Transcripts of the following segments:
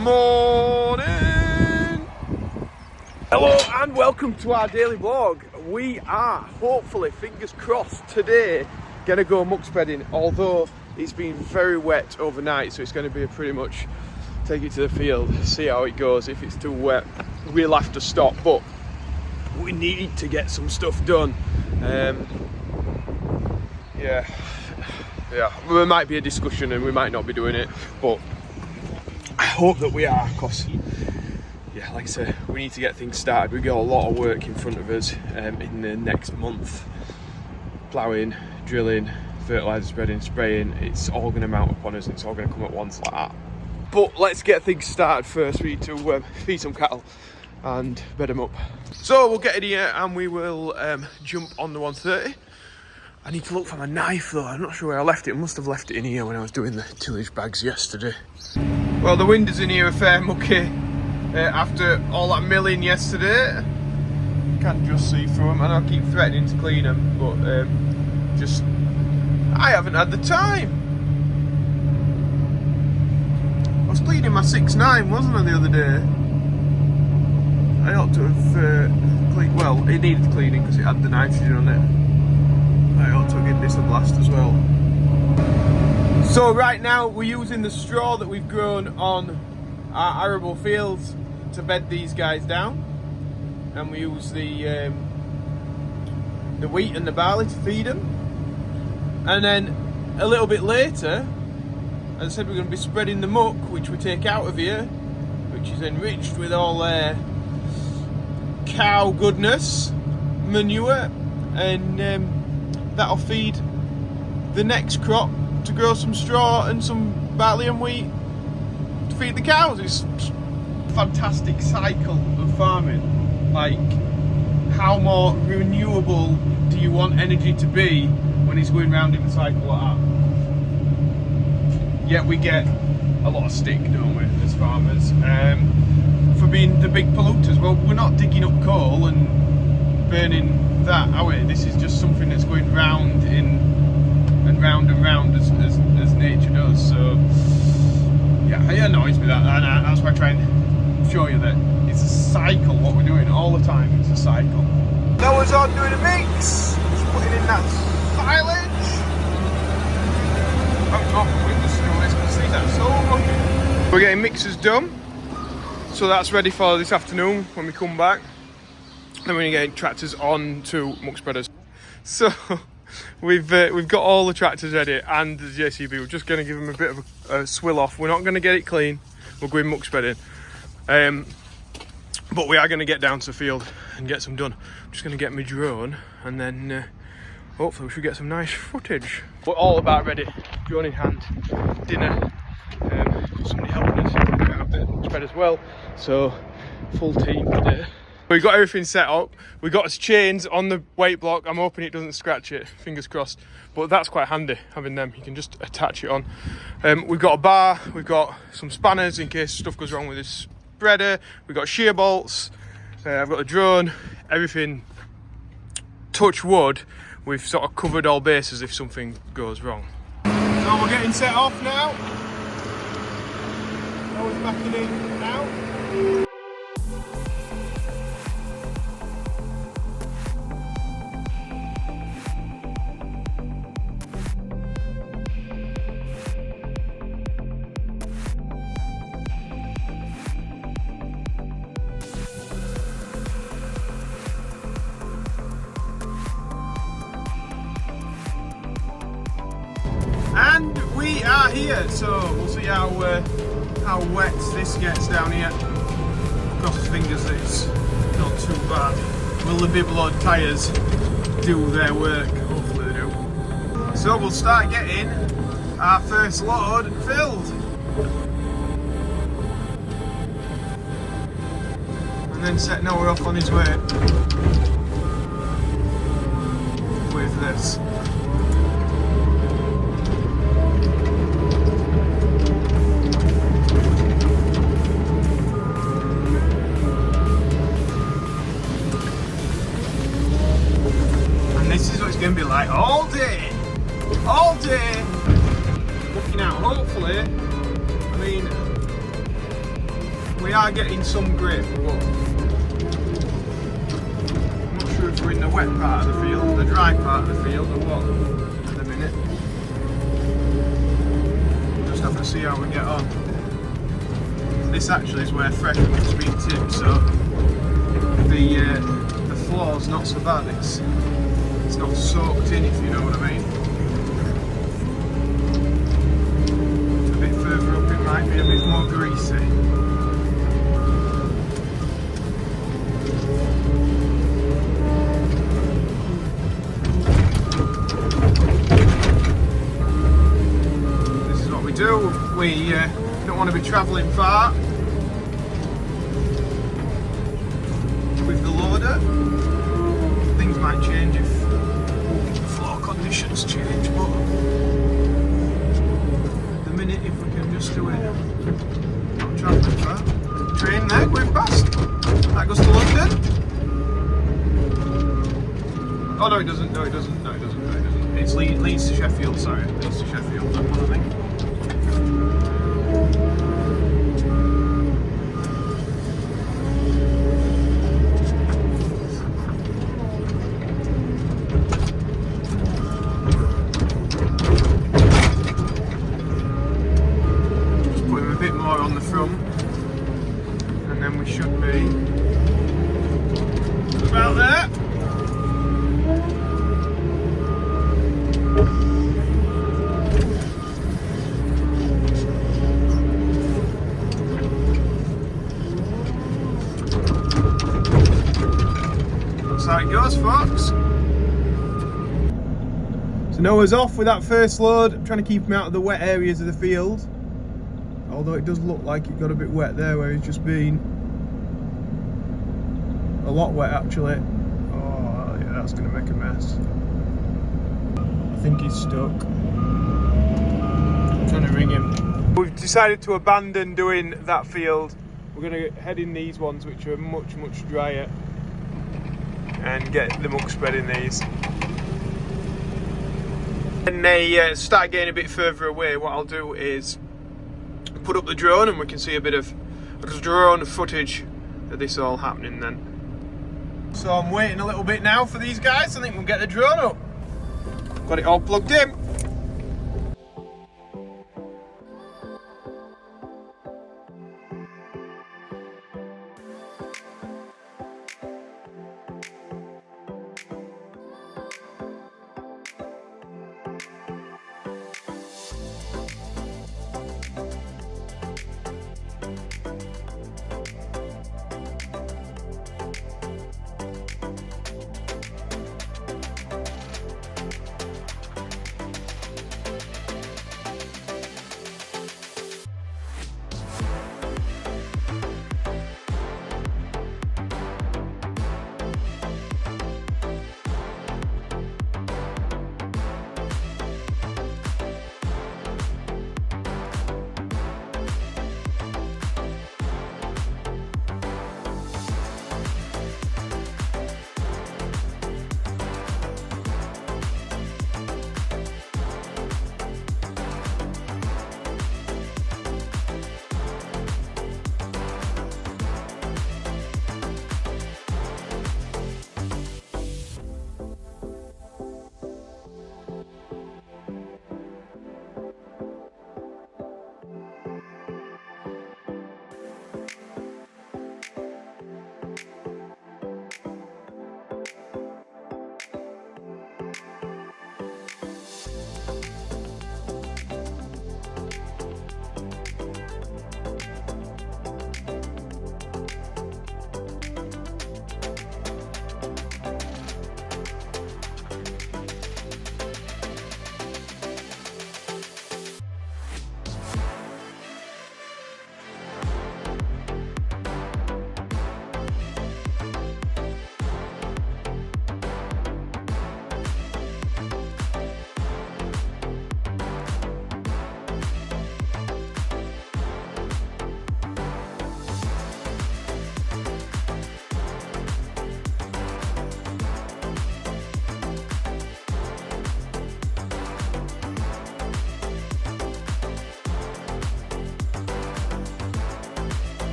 morning! Hello and welcome to our daily vlog. We are hopefully, fingers crossed, today gonna go muck spreading, although it's been very wet overnight, so it's going to be pretty much take it to the field, see how it goes. If it's too wet, we'll have to stop, but we need to get some stuff done. Yeah, there might be a discussion and we might not be doing it, but I hope that we are, because yeah, like I said, we need to get things started. We've got a lot of work in front of us in the next month. Ploughing, drilling, fertiliser spreading, spraying, it's all going to mount upon us and it's all going to come at once like that. But let's get things started first. We need to feed some cattle and bed them up. So we'll get in here and we will jump on the 130. I need to look for my knife though. I'm not sure where I left it. I must have left it in here when I was doing the tillage bags yesterday. Well, the windows in here are fair mucky after all that milling yesterday. Can't just see through them, and I keep threatening to clean them, but just I haven't had the time. I was cleaning my 6.9, wasn't I, the other day? I ought to have cleaned. Well, it needed cleaning because it had the nitrogen on it. I ought to have given this a blast as well. So right now we're using the straw that we've grown on our arable fields to bed these guys down, and we use the wheat and the barley to feed them. And then a little bit later, as I said, we're going to be spreading the muck, which we take out of here, which is enriched with all their cow goodness, manure, and that'll feed the next crop to grow some straw and some barley and wheat to feed the cows. It's a fantastic cycle of farming. Like, how more renewable do you want energy to be when it's going round in the cycle like that? Yet we get a lot of stick, don't we, as farmers, for being the big polluters. Well, we're not digging up coal and burning that, are we? This is just something that's going round and round as nature does. So yeah, it annoys me that, and that's why I try and show you that it's a cycle. What we're doing all the time, it's a cycle. Noah's on doing a mix. Just putting in that silage. We're getting mixers done, so that's ready for this afternoon when we come back. Then we're getting tractors on to muck spreaders. So we've got all the tractors ready and the JCB. We're just going to give them a bit of a swill off. We're not going to get it clean. We're going muck spreading, but we are going to get down to the field and get some done. I'm just going to get my drone and then hopefully we should get some nice footage. We're all about ready, drone in hand, dinner, somebody helping us out the spread as well, so full team today. We've got everything set up. We've got us chains on the weight block. I'm hoping it doesn't scratch it, fingers crossed, but that's quite handy having them. You can just attach it on. We've got a bar, we've got some spanners in case stuff goes wrong with this spreader, we've got shear bolts, I've got the drone, everything, touch wood, we've sort of covered all bases if something goes wrong. So we're getting set off now. Noah's backing in now. And we are here, so we'll see how wet this gets down here. Cross his fingers that it's not too bad. Will the bib-load tyres do their work? Hopefully they do. So we'll start getting our first load filled. And then set Noah off on his way with this. This is what it's going to be like all day, looking out. Hopefully, I mean, We are getting some grip, but I'm not sure if we're in the wet part of the field, the dry part of the field, or what at the minute. We'll just have to see how we get on. This actually is where fresh muck's been tipped, so the floor's not so bad. It's not soaked in, if you know what I mean. A bit further up it might be a bit more greasy. This is what we do. We don't want to be travelling far with the loader. Things might change if the floor conditions change, but at the minute, if we can just do it, not travelling far. Train there going past. That goes to London. Oh no, it doesn't. No, it doesn't. No, it doesn't. No, it doesn't. It's Leeds to Sheffield. Sorry, Leeds to Sheffield. That one, I think. On the front, and then we should be about there. That's how it goes, folks. So Noah's off with that first load. I'm trying to keep him out of the wet areas of the field. Although it does look like it got a bit wet there where he's just been. A lot wet actually. Oh yeah, that's going to make a mess. I think he's stuck. I'm trying to ring him. We've decided to abandon doing that field. We're going to head in these ones which are much drier and get the muck spread in these. When they start getting a bit further away, what I'll do is put up the drone and we can see a bit of drone footage of this all happening then. So I'm waiting a little bit now for these guys. I think we'll get the drone up. Got it all plugged in.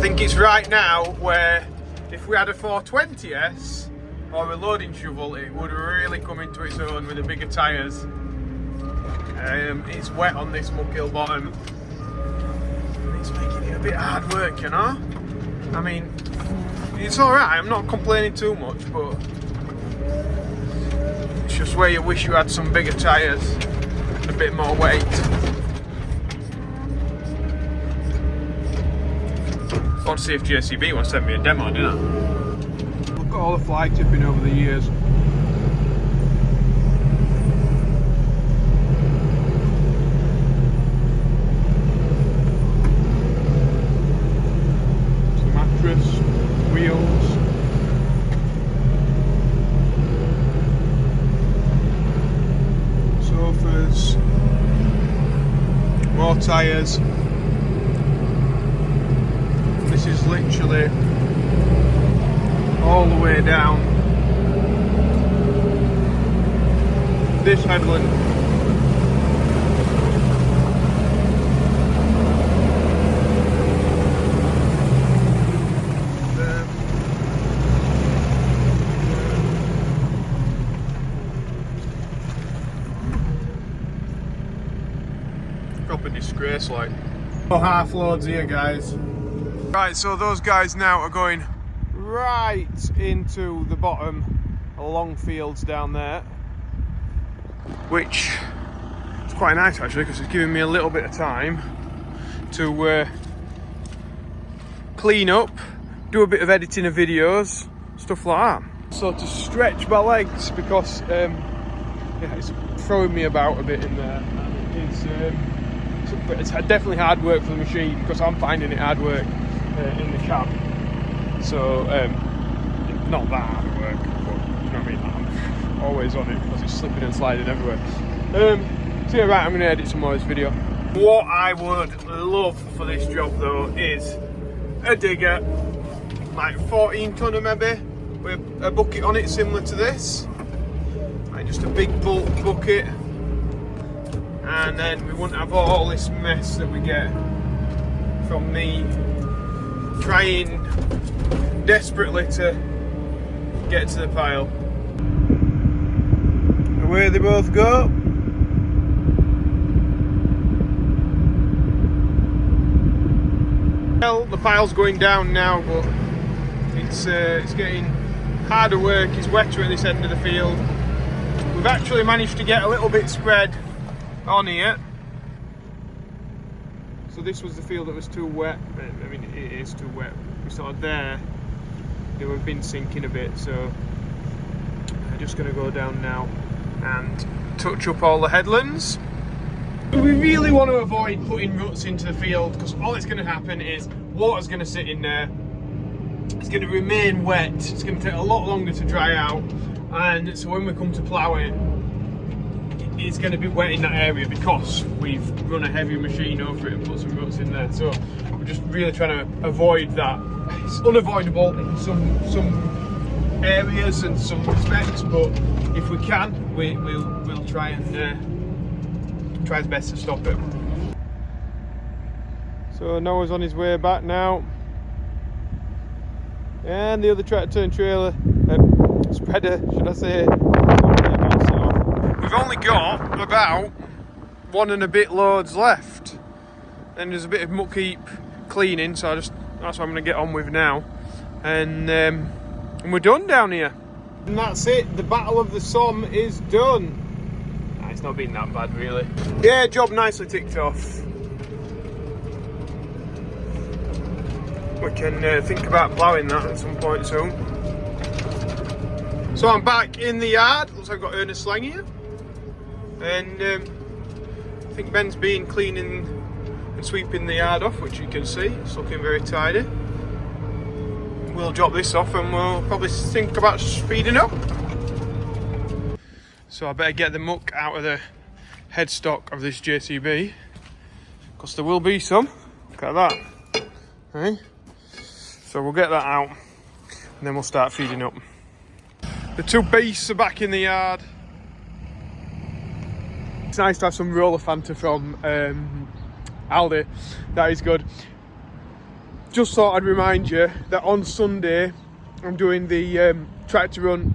think it's right now where if we had a 420S or a loading shovel, it would really come into its own with the bigger tyres. It's wet on this Muck hill bottom. It's making it a bit hard work, you know? I mean, it's alright, I'm not complaining too much, but it's just where you wish you had some bigger tyres and a bit more weight. I want to see if JCB wants to send me a demo, didn't I? Look at all the fly tipping over the years. Some mattress, wheels. Sofas. More tyres. This is literally all the way down this headland. Proper disgrace, like. Oh, half loads here, guys. Right, so those guys now are going right into the bottom along fields down there, which is quite nice actually because it's giving me a little bit of time to clean up, do a bit of editing of videos, stuff like that. So to stretch my legs because yeah, it's throwing me about a bit in there. It's definitely hard work for the machine because I'm finding it hard work in the cab, so not that hard work, but you know what I mean, I'm always on it because it's slipping and sliding everywhere. So yeah, right, I'm going to edit some more of this video. What I would love for this job though is a digger, like 14 tonner maybe, with a bucket on it similar to this, like just a big bulk bucket, and then we wouldn't have all this mess that we get from me trying desperately to get to the pile. Away they both go. Well, the pile's going down now, but it's getting harder work. It's wetter at this end of the field. We've actually managed to get a little bit spread on here. So this was the field that was too wet. I mean, it is too wet. We started there. They were been sinking a bit, so I'm just going to go down now and touch up all the headlands. We really want to avoid putting ruts into the field because all that's going to happen is water's going to sit in there. It's going to remain wet. It's going to take a lot longer to dry out, and so when we come to plough it, it's going to be wet in that area because we've run a heavy machine over it and put some ruts in there. So we're just really trying to avoid that. It's unavoidable in some areas and some respects, but if we can, we'll try and try as best to stop it. So Noah's on his way back now, and the other tractor and trailer spreader, should I say. We've only got about 1 and a bit loads left, and there's a bit of muck heap cleaning, so that's what I'm going to get on with now, and we're done down here. And that's it, the Battle of the Somme is done. Nah, it's not been that bad really. Yeah, job nicely ticked off. We can think about ploughing that at some point soon. So I'm back in the yard. Looks like I've got Ernest Slang here. And I think Ben's been cleaning and sweeping the yard off, which you can see. It's looking very tidy. We'll drop this off and we'll probably think about speeding up. So I better get the muck out of the headstock of this JCB, because there will be some. Look at that. Right? So we'll get that out and then we'll start feeding up. The two beasts are back in the yard. It's nice to have some roller Fanta from Aldi. That is good. just thought I'd remind you that on Sunday I'm doing the tractor run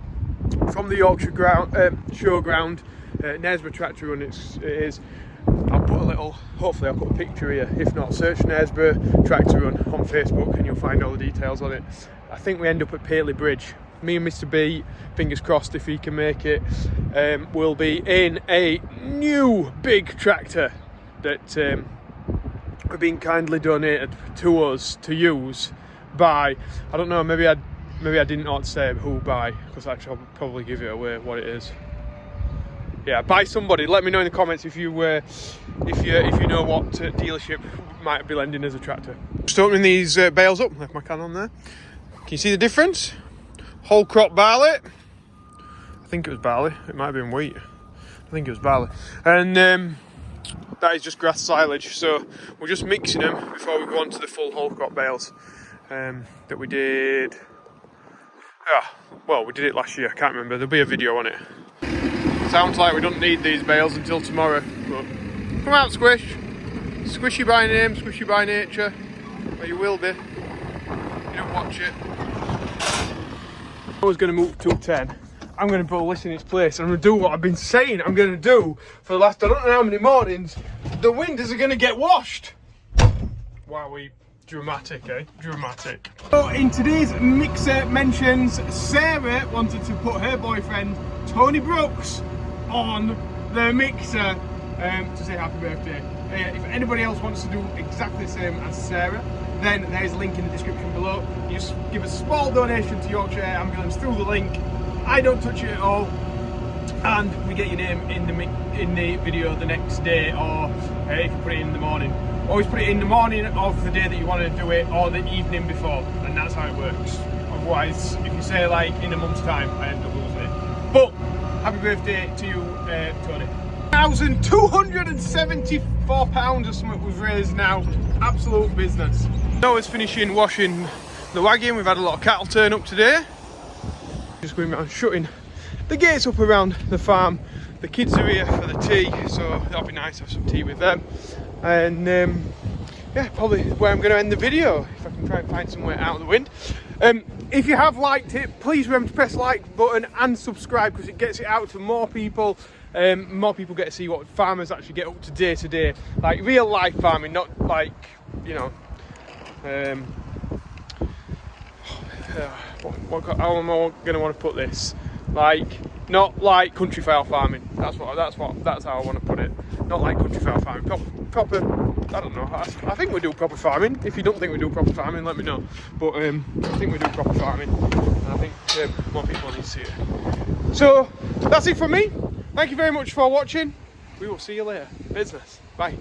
from the Yorkshire showground, Knaresborough tractor run it is. I'll put a little, hopefully I'll put a picture here, if not search Knaresborough tractor run on Facebook and you'll find all the details on it. I think we end up at Paley Bridge. Me and Mr. B, fingers crossed if he can make it, will be in a new big tractor that we've been kindly donated to us to use by, I don't know, maybe I didn't know what to say who by, because I should probably give it away what it is. Yeah, by somebody. Let me know in the comments if you know what dealership might be lending as a tractor. Just opening these bales up. Left my can on there. Can you see the difference? Whole crop barley. I think it was barley. It might have been wheat. I think it was barley. And that is just grass silage. So we're just mixing them before we go on to the full whole crop bales that we did. Well, we did it last year. I can't remember. There'll be a video on it. Sounds like we don't need these bales until tomorrow. But come out, Squish. Squishy by name, squishy by nature. Or you will be. You don't watch it. I was going to move to 10. I'm going to put this in its place. I'm going to do what I've been saying I'm going to do for the last I don't know how many mornings. The windows are going to get washed. Wow, dramatic, eh? Dramatic. So in today's mixer mentions, Sarah wanted to put her boyfriend, Tony Brooks, on the mixer to say happy birthday. If anybody else wants to do exactly the same as Sarah, then there's a link in the description below. You just give a small donation to Yorkshire Air Ambulance through the link. I don't touch it at all, and we get your name in the video the next day, or if you put it in the morning. Always put it in the morning of the day that you want to do it, or the evening before, and that's how it works. Otherwise, if you say like in a month's time, I end up losing it. But happy birthday to you, Tony. £1,274 or something was raised now. Absolute business. Noah's finishing washing the wagon. We've had a lot of cattle turn up today. Just going around shutting the gates up around the farm. The kids are here for the tea, so that'll be nice to have some tea with them. And yeah, probably where I'm going to end the video, if I can try and find somewhere out of the wind. If you have liked it, please remember to press the like button and subscribe, because it gets it out to more people. More people get to see what farmers actually get up to day, like real life farming, not like, you know, how am I going to want to put this? Like, not like country fowl farming. That's how I want to put it. Not like country fowl farming. Proper. I don't know. I think we do proper farming. If you don't think we do proper farming, let me know. But I think we do proper farming, and I think more people need to see it. So that's it from me. Thank you very much for watching. We will see you later. Business. Bye.